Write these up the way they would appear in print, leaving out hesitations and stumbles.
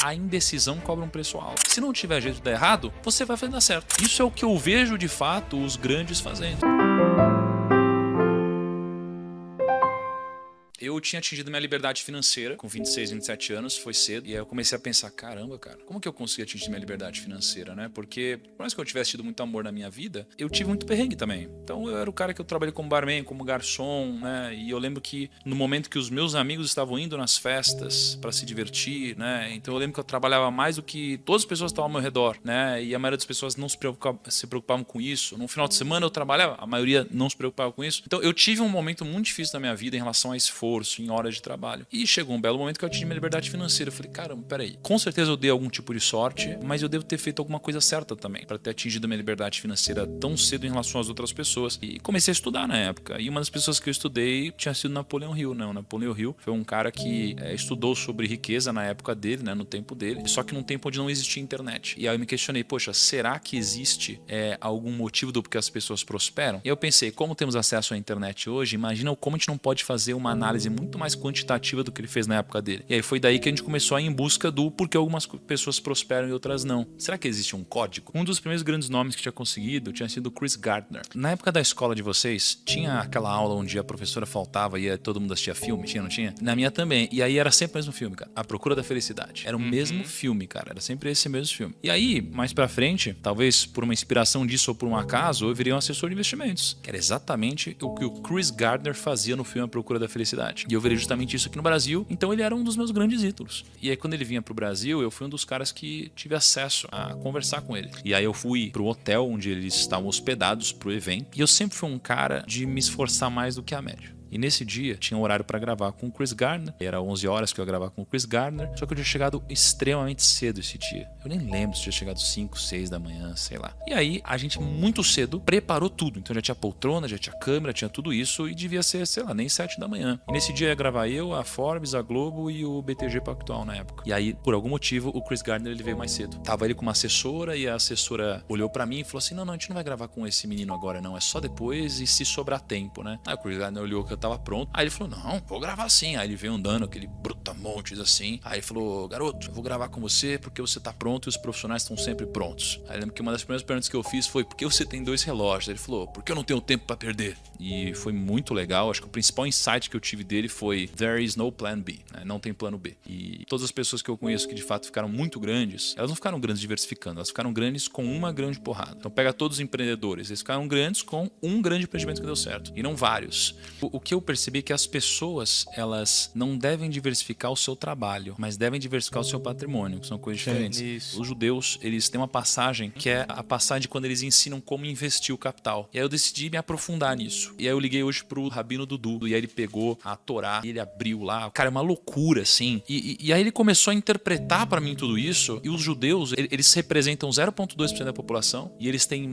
A indecisão cobra um preço alto. Se não tiver jeito de dar errado, você vai fazer dar certo. Isso é o que eu vejo de fato os grandes fazendo. Eu tinha atingido minha liberdade financeira com 26, 27 anos, foi cedo. E aí eu comecei a pensar, caramba, cara, como que eu consegui atingir minha liberdade financeira, né? Porque, por mais que eu tivesse tido muito amor na minha vida, eu tive muito perrengue também. Então eu era o cara que eu trabalhei como barman, como garçom, né? E eu lembro que no momento que os meus amigos estavam indo nas festas para se divertir, né? Então eu lembro que eu trabalhava mais do que todas as pessoas que estavam ao meu redor, né? E a maioria das pessoas não se preocupavam com isso. No final de semana eu trabalhava, a maioria não se preocupava com isso. Então eu tive um momento muito difícil da minha vida em relação a esforço, em horas de trabalho. E chegou um belo momento que eu atingi minha liberdade financeira. Eu falei, caramba, peraí. Com certeza eu dei algum tipo de sorte, mas eu devo ter feito alguma coisa certa também para ter atingido a minha liberdade financeira tão cedo em relação às outras pessoas. E comecei a estudar na época. E uma das pessoas que eu estudei tinha sido Napoleão Hill, né? O Napoleão Hill foi um cara que estudou sobre riqueza na época dele, né? No tempo dele. Só que num tempo onde não existia internet. E aí eu me questionei, poxa, será que existe algum motivo do porquê as pessoas prosperam? E eu pensei, como temos acesso à internet hoje, imagina como a gente não pode fazer uma análise muito mais quantitativa do que ele fez na época dele. E aí foi daí que a gente começou a ir em busca do porquê algumas pessoas prosperam e outras não. Será que existe um código? Um dos primeiros grandes nomes que tinha conseguido tinha sido Chris Gardner. Na época da escola de vocês, tinha aquela aula onde a professora faltava e todo mundo assistia filme? Tinha, não tinha? Na minha também. E aí era sempre o mesmo filme, cara. A Procura da Felicidade. Era o mesmo filme, cara. Era sempre esse mesmo filme. E aí, mais pra frente, talvez por uma inspiração disso ou por um acaso, eu virei um assessor de investimentos. Que era exatamente o que o Chris Gardner fazia no filme A Procura da Felicidade. E eu virei justamente isso aqui no Brasil, então ele era um dos meus grandes ídolos. E aí quando ele vinha pro Brasil, eu fui um dos caras que tive acesso a conversar com ele. E aí eu fui pro hotel onde eles estavam hospedados pro evento, e eu sempre fui um cara de me esforçar mais do que a média. E nesse dia, tinha um horário para gravar com o Chris Gardner. Era 11 horas que eu ia gravar com o Chris Gardner. Só que eu tinha chegado extremamente cedo esse dia. Eu nem lembro se tinha chegado 5, 6 da manhã, sei lá. E aí, a gente muito cedo preparou tudo. Então já tinha poltrona, já tinha câmera, tinha tudo isso. E devia ser, sei lá, nem 7 da manhã. E nesse dia ia gravar eu, a Forbes, a Globo e o BTG Pactual na época. E aí, por algum motivo, o Chris Gardner ele veio mais cedo. Tava ele com uma assessora e a assessora olhou para mim e falou assim, não, a gente não vai gravar com esse menino agora não. É só depois e se sobrar tempo, né? Aí o Chris Gardner olhou que eu tava pronto. Aí ele falou, não, vou gravar sim. Aí ele veio andando, aquele brutamontes assim. Aí ele falou, garoto, eu vou gravar com você porque você tá pronto e os profissionais estão sempre prontos. Aí eu lembro que uma das primeiras perguntas que eu fiz foi, por que você tem 2 relógios? Aí ele falou, porque eu não tenho tempo pra perder. E foi muito legal. Acho que o principal insight que eu tive dele foi, there is no plan B, né? Não tem plano B. E todas as pessoas que eu conheço que de fato ficaram muito grandes, elas não ficaram grandes diversificando, elas ficaram grandes com uma grande porrada. Então pega todos os empreendedores, eles ficaram grandes com um grande empreendimento que deu certo, e não vários. O que eu percebi é que as pessoas, elas não devem diversificar o seu trabalho, mas devem diversificar o seu patrimônio, que são coisas diferentes. Isso. Os judeus, eles têm uma passagem que é a passagem de quando eles ensinam como investir o capital. E aí eu decidi me aprofundar nisso. E aí eu liguei hoje pro Rabino Dudu, e aí ele pegou a Torá, e ele abriu lá. Cara, é uma loucura, assim. E aí ele começou a interpretar pra mim tudo isso, e os judeus, eles representam 0,2% da população, e eles têm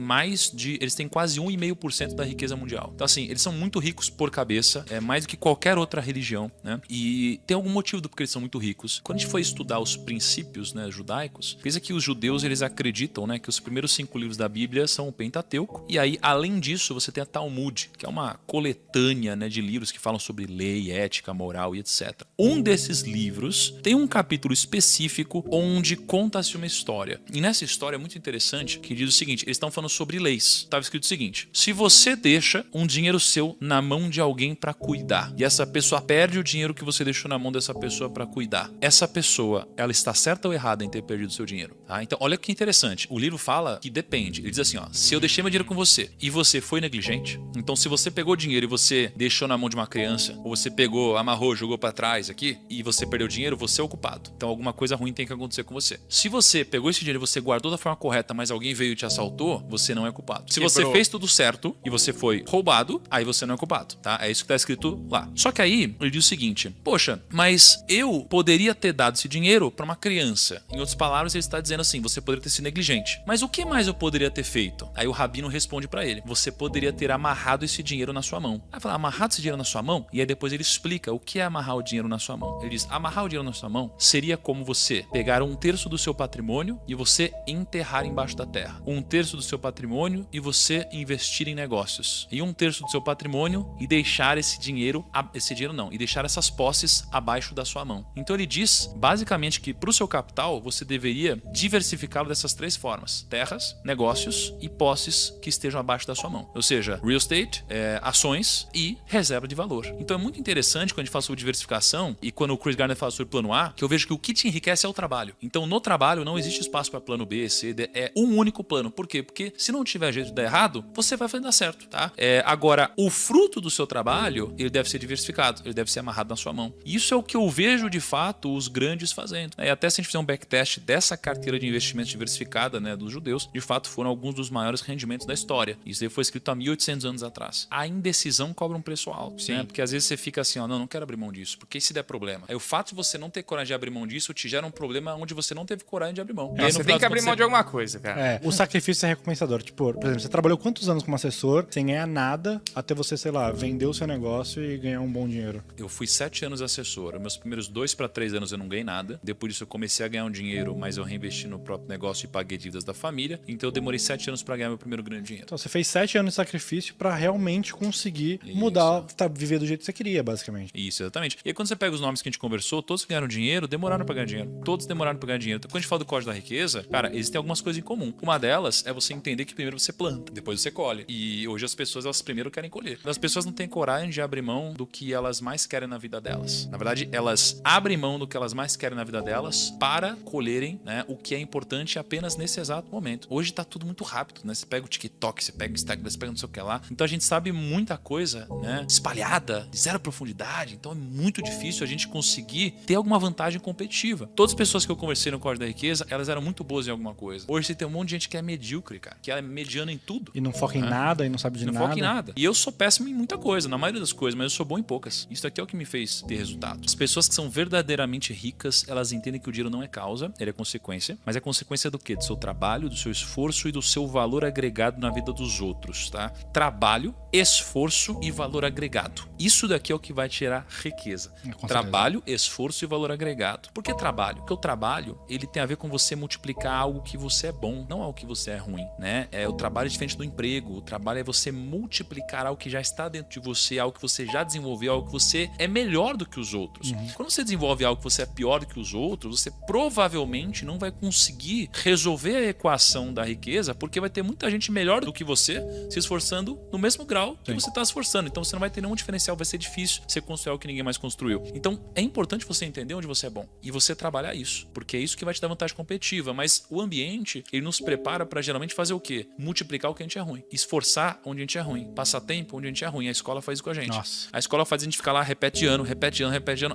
eles têm quase 1,5% da riqueza mundial. Então assim, eles são muito ricos por cabeça, mais do que qualquer outra religião, né? E tem algum motivo do porquê eles são muito ricos. Quando a gente foi estudar os princípios, né, judaicos, pensa que os judeus, eles acreditam, né, que os primeiros 5 livros da Bíblia são o Pentateuco, e aí, além disso, você tem a Talmud, que é uma coletânea, né, de livros que falam sobre lei, ética, moral e etc. Um desses livros tem um capítulo específico onde conta-se uma história. E nessa história é muito interessante que diz o seguinte, eles estão falando sobre leis. Estava escrito o seguinte, se você deixa um dinheiro seu na mão de alguém para cuidar, e essa pessoa perde o dinheiro que você deixou na mão dessa pessoa para cuidar, essa pessoa, ela está certa ou errada em ter perdido seu dinheiro? Tá? Então, olha que interessante. O livro fala que depende. Ele diz assim, ó, se eu deixei meu dinheiro com você e você foi negligente, então se você pegou dinheiro e você deixou na mão de uma criança, ou você pegou, amarrou, jogou para trás aqui, e você perdeu dinheiro, você é o culpado. Então, alguma coisa ruim tem que acontecer com você. Se você pegou esse dinheiro e você guardou da forma correta, mas alguém veio e te assaltou, você não é culpado. Se você fez tudo certo e você foi roubado, aí você não é culpado, tá? É isso que tá escrito lá. Só que aí, ele diz o seguinte, poxa, mas eu poderia ter dado esse dinheiro para uma criança. Em outras palavras, ele está dizendo assim, você poderia ter sido negligente. Mas o que mais eu poderia ter feito? Aí o rabino responde para ele, você poderia ter amarrado esse dinheiro na sua mão. Aí fala, amarrado esse dinheiro na sua mão? E aí depois ele explica o que é amarrar o dinheiro na sua mão. Ele diz, amarrar o dinheiro na sua mão seria como você pegar 1/3 do seu patrimônio e você enterrar embaixo da terra. 1/3 do seu patrimônio e você investir em negócios. E 1/3 do seu patrimônio e deixar deixar esse dinheiro não, e deixar essas posses abaixo da sua mão. Então ele diz, basicamente, que para o seu capital, você deveria diversificá-lo dessas 3 formas: terras, negócios e posses que estejam abaixo da sua mão. Ou seja, real estate, ações e reserva de valor. Então é muito interessante quando a gente fala sobre diversificação e quando o Chris Gardner fala sobre plano A, que eu vejo que o que te enriquece é o trabalho. Então no trabalho não existe espaço para plano B, C, D, é um único plano. Por quê? Porque se não tiver jeito de dar errado, você vai fazer dar certo, tá? Agora, o fruto do seu trabalho, ele deve ser diversificado, ele deve ser amarrado na sua mão. Isso é o que eu vejo de fato os grandes fazendo. Até se a gente fizer um backtest dessa carteira de investimentos diversificada, né, dos judeus, de fato foram alguns dos maiores rendimentos da história. Isso aí foi escrito há 1800 anos atrás. A indecisão cobra um preço alto, né? Porque às vezes você fica assim, ó, não quero abrir mão disso, porque se der problema. Aí o fato de você não ter coragem de abrir mão disso te gera um problema onde você não teve coragem de abrir mão. Você tem que abrir mão de alguma coisa, cara. O sacrifício é recompensador. Tipo, por exemplo, você trabalhou quantos anos como assessor sem ganhar nada até você, sei lá, vender o seu negócio e ganhar um bom dinheiro? Eu fui 7 anos assessor. Meus primeiros 2 para 3 anos eu não ganhei nada. Depois disso eu comecei a ganhar um dinheiro, mas eu reinvesti no próprio negócio e paguei dívidas da família. Então eu demorei 7 anos para ganhar meu primeiro grande dinheiro. Então você fez 7 anos de sacrifício para realmente conseguir mudar, viver do jeito que você queria, basicamente. Isso, exatamente. E aí quando você pega os nomes que a gente conversou, todos que ganharam dinheiro, demoraram para ganhar dinheiro. Todos demoraram para ganhar dinheiro. Então quando a gente fala do código da riqueza, cara, existem algumas coisas em comum. Uma delas é você entender que primeiro você planta, depois você colhe. E hoje as pessoas, elas primeiro querem colher. As pessoas não têm coragem de abrir mão do que elas mais querem na vida delas. Na verdade, elas abrem mão do que elas mais querem na vida delas para colherem, né, o que é importante apenas nesse exato momento. Hoje tá tudo muito rápido, né? Você pega o TikTok, você pega o Instagram, você pega não sei o que lá. Então a gente sabe muita coisa, né, espalhada, de zero profundidade. Então é muito difícil a gente conseguir ter alguma vantagem competitiva. Todas as pessoas que eu conversei no Código da Riqueza, elas eram muito boas em alguma coisa. Hoje você tem um monte de gente que é medíocre, cara, que é mediana em tudo. E não foca em nada, e não sabe de nada. Não foca em nada. E eu sou péssimo em muita coisa, na maioria das coisas, mas eu sou bom em poucas. Isso aqui é o que me fez ter resultado. As pessoas que são verdadeiramente ricas, elas entendem que o dinheiro não é causa, ele é consequência. Mas é consequência do quê? Do seu trabalho, do seu esforço e do seu valor agregado na vida dos outros, tá? Trabalho, esforço e valor agregado. Isso daqui é o que vai tirar riqueza. Trabalho, esforço e valor agregado. Por que trabalho? Porque o trabalho, ele tem a ver com você multiplicar algo que você é bom, não algo que você é ruim, né? O trabalho é diferente do emprego. O trabalho é você multiplicar algo que já está dentro de você, algo que você já desenvolveu, algo que você é melhor do que os outros. Quando você desenvolve algo que você é pior do que os outros, você provavelmente não vai conseguir resolver a equação da riqueza, porque vai ter muita gente melhor do que você se esforçando no mesmo grau que você está se esforçando. Então você não vai ter nenhum diferencial, vai ser difícil você construir algo que ninguém mais construiu. Então é importante você entender onde você é bom e você trabalhar isso, porque é isso que vai te dar vantagem competitiva. Mas o ambiente, ele nos prepara para geralmente fazer o quê? Multiplicar o que a gente é ruim, esforçar onde a gente é ruim, passar tempo onde a gente é ruim. A escola faz isso com a gente. Nossa. A escola faz a gente ficar lá repete ano,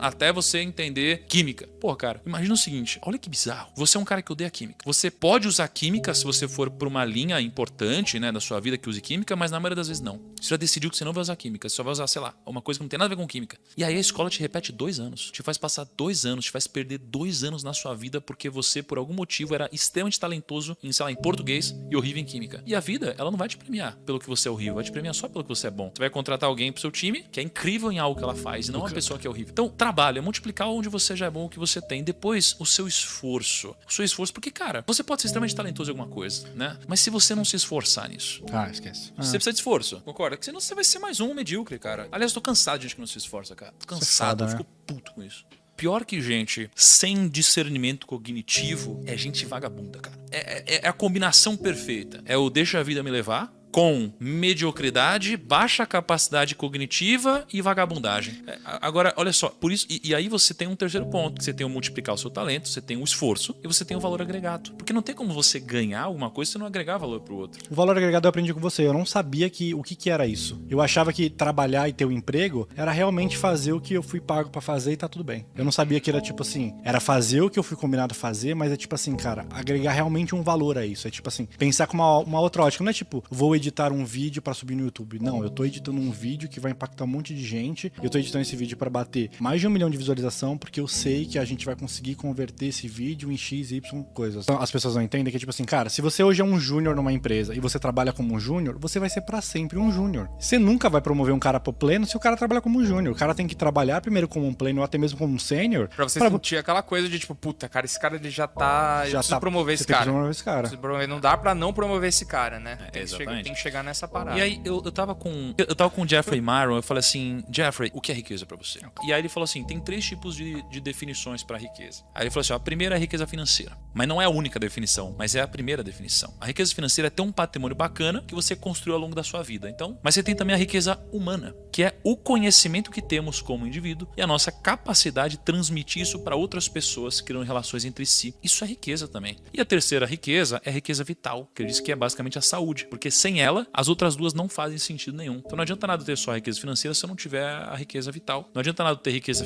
até você entender química. Pô, cara, imagina o seguinte, olha que bizarro. Você é um cara que odeia química. Você pode usar química se você for por uma linha importante, né, da sua vida que use química, mas na maioria das vezes não. Você já decidiu que você não vai usar química, você só vai usar, sei lá, uma coisa que não tem nada a ver com química. E aí a escola te repete 2 anos, te faz passar 2 anos, te faz perder 2 anos na sua vida porque você, por algum motivo, era extremamente talentoso em, sei lá, em português e horrível em química. E a vida, ela não vai te premiar pelo que você é horrível, vai te premiar só pelo que você é bom. Você vai contratar alguém pro seu time que é incrível em algo que ela faz e não uma pessoa que é horrível. Então, trabalho é multiplicar onde você já é bom, o que você tem. Depois, o seu esforço. O seu esforço, porque, cara, você pode ser extremamente talentoso em alguma coisa, né? Mas se você não se esforçar nisso... esquece. Você precisa de esforço, concorda? Porque senão você vai ser mais um medíocre, cara. Aliás, eu tô cansado de gente que não se esforça, cara. Tô cansado, eu fico puto com isso. Pior que gente sem discernimento cognitivo é gente vagabunda, cara. É a combinação perfeita. É o deixa a vida me levar com mediocridade, baixa capacidade cognitiva e vagabundagem. Agora, olha só, por isso, e aí você tem um terceiro ponto, você tem o multiplicar o seu talento, você tem o esforço e você tem o valor agregado. Porque não tem como você ganhar alguma coisa se não agregar valor pro outro. O valor agregado eu aprendi com você, eu não sabia o que era isso. Eu achava que trabalhar e ter um emprego era realmente fazer o que eu fui pago pra fazer e tá tudo bem. Eu não sabia que era tipo assim, era fazer o que eu fui combinado a fazer, mas é tipo assim, cara, agregar realmente um valor a isso. É tipo assim, pensar com uma outra ótica, não é tipo, vou editar um vídeo pra subir no YouTube. Não, eu tô editando um vídeo que vai impactar um monte de gente. Eu tô editando esse vídeo pra bater mais de 1 milhão de visualização, porque eu sei que a gente vai conseguir converter esse vídeo em X, Y coisas. Então, as pessoas não entendem que é tipo assim, cara, se você hoje é um júnior numa empresa e você trabalha como um júnior, você vai ser pra sempre um júnior. Você nunca vai promover um cara pro pleno se o cara trabalha como um júnior. O cara tem que trabalhar primeiro como um pleno ou até mesmo como um sênior. Pra você sentir aquela coisa de tipo, puta, cara, esse cara ele já tá... Eu preciso promover esse cara. Promover esse cara. Não dá pra não promover esse cara, né? Exatamente. tem que chegar nessa parada. E aí eu tava com o Jeffrey Myron, eu falei assim, Jeffrey, o que é riqueza pra você? E aí ele falou assim, tem 3 tipos de definições pra riqueza. Aí ele falou assim, a primeira é a riqueza financeira. Mas não é a única definição, mas é a primeira definição. A riqueza financeira é ter um patrimônio bacana que você construiu ao longo da sua vida. Então, mas você tem também a riqueza humana, que é o conhecimento que temos como indivíduo e a nossa capacidade de transmitir isso para outras pessoas, criando relações entre si. Isso é riqueza também. E a terceira riqueza é a riqueza vital, que ele diz que é basicamente a saúde, porque sem ela, as outras duas não fazem sentido nenhum. Então não adianta nada ter só a riqueza financeira se eu não tiver a riqueza vital. Não adianta nada ter riqueza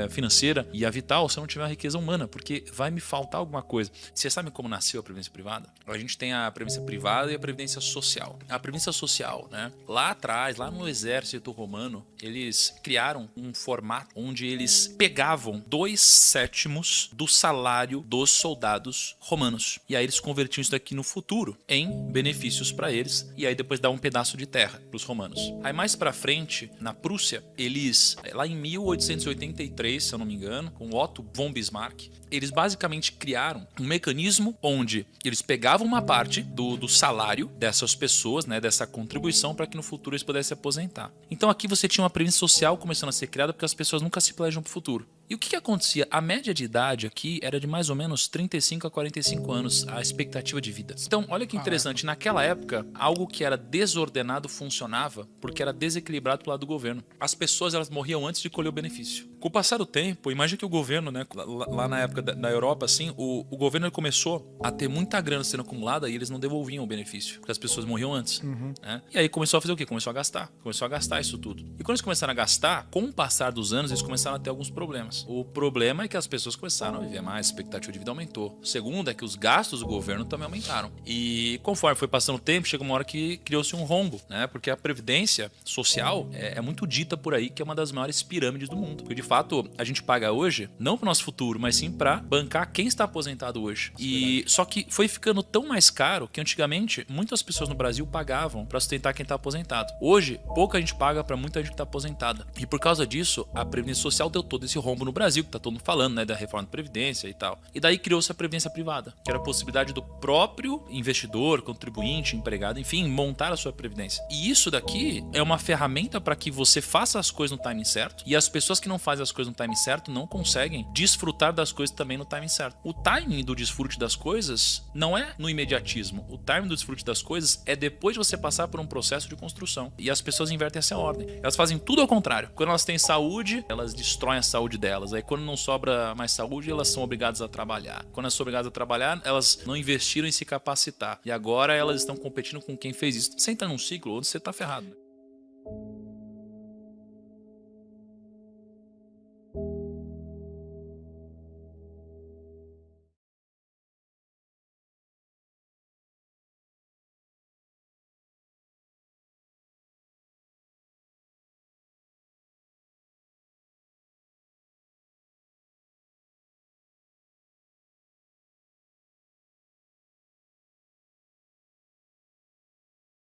financeira e a vital se eu não tiver a riqueza humana, porque vai me faltar alguma coisa. Você sabe como nasceu a previdência privada? A gente tem a previdência privada e a previdência social. A previdência social, né? Lá atrás, lá no exército romano, eles criaram um formato onde eles pegavam 2/7 do salário dos soldados romanos. E aí eles convertiam isso daqui no futuro em benefícios para eles e aí depois dá um pedaço de terra para os romanos. Aí mais para frente, na Prússia, eles, lá em 1883, se eu não me engano, com Otto von Bismarck, eles basicamente criaram um mecanismo onde eles pegavam uma parte do salário dessas pessoas, né, dessa contribuição, para que no futuro eles pudessem se aposentar. Então aqui você tinha uma previdência social começando a ser criada porque as pessoas nunca se planejam para o futuro. E o que acontecia? A média de idade aqui era de mais ou menos 35 a 45 anos, a expectativa de vida. Então, olha que interessante, naquela época, algo que era desordenado funcionava porque era desequilibrado pelo lado do governo. As pessoas, elas morriam antes de colher o benefício. Com o passar do tempo, imagina que o governo, né, lá na época da Europa, assim, o governo começou a ter muita grana sendo acumulada e eles não devolviam o benefício, porque as pessoas morriam antes. Né? E aí começou a fazer o quê? Começou a gastar isso tudo. E quando eles começaram a gastar, com o passar dos anos, eles começaram a ter alguns problemas. O problema é que as pessoas começaram a viver mais, a expectativa de vida aumentou. O segundo é que os gastos do governo também aumentaram. E conforme foi passando o tempo, chegou uma hora que criou-se um rombo, né? Porque a previdência social é muito dita por aí que é uma das maiores pirâmides do mundo. Porque de fato a gente paga hoje, não para o nosso futuro, mas sim para bancar quem está aposentado hoje. E só que foi ficando tão mais caro que antigamente muitas pessoas no Brasil pagavam para sustentar quem está aposentado. Hoje, pouca gente paga para muita gente que está aposentada. E por causa disso, a previdência social deu todo esse rombo no Brasil, que tá todo mundo falando, né, da reforma da Previdência e tal. E daí criou-se a Previdência Privada, que era a possibilidade do próprio investidor, contribuinte, empregado, enfim, montar a sua Previdência. E isso daqui é uma ferramenta para que você faça as coisas no timing certo, e as pessoas que não fazem as coisas no timing certo não conseguem desfrutar das coisas também no timing certo. O timing do desfrute das coisas não é no imediatismo. O timing do desfrute das coisas é depois de você passar por um processo de construção. E as pessoas invertem essa ordem. Elas fazem tudo ao contrário. Quando elas têm saúde, elas destroem a saúde delas. Aí quando não sobra mais saúde, elas são obrigadas a trabalhar. Quando elas são obrigadas a trabalhar, elas não investiram em se capacitar. E agora elas estão competindo com quem fez isso. Você entra num ciclo onde você tá ferrado.